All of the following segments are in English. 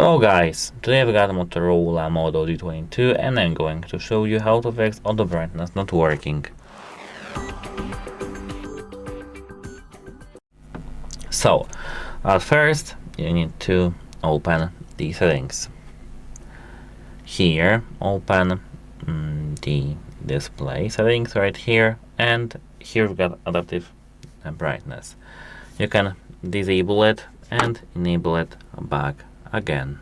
Hello guys, today I've got a Motorola Moto G22 and I'm going to show you how to fix auto brightness not working. So, at first you need to open the settings. Here, open the display settings right here, and here we've got adaptive brightness. You can disable it and enable it back again.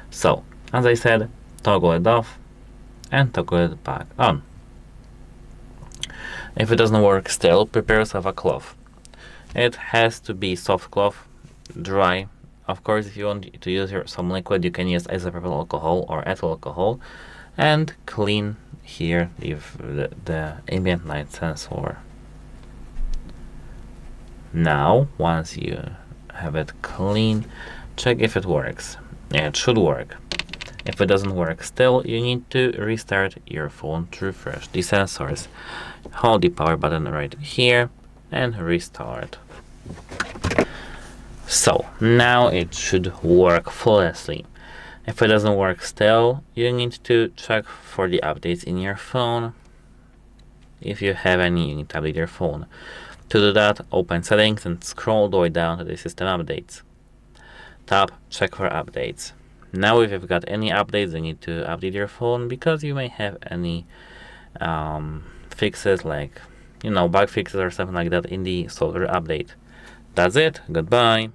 So, as I said, toggle it off and toggle it back on. If it doesn't work still, prepare yourself a cloth. It has to be soft cloth, dry. Of course, if you want to use some liquid, you can use isopropyl alcohol or ethyl alcohol and clean here the ambient light sensor. Now, once you have it clean, check if it works. It should work. If it doesn't work still, you need to restart your phone to refresh the sensors. Hold the power button right here and restart. So, now it should work flawlessly. If it doesn't work still, you need to check for the updates in your phone. If you have any, you need to update your phone. To do that, open settings and scroll all the way down to the system updates. Tap check for updates. Now if you've got any updates, you need to update your phone because you may have any fixes like bug fixes or something like that in the software update. That's it. Goodbye.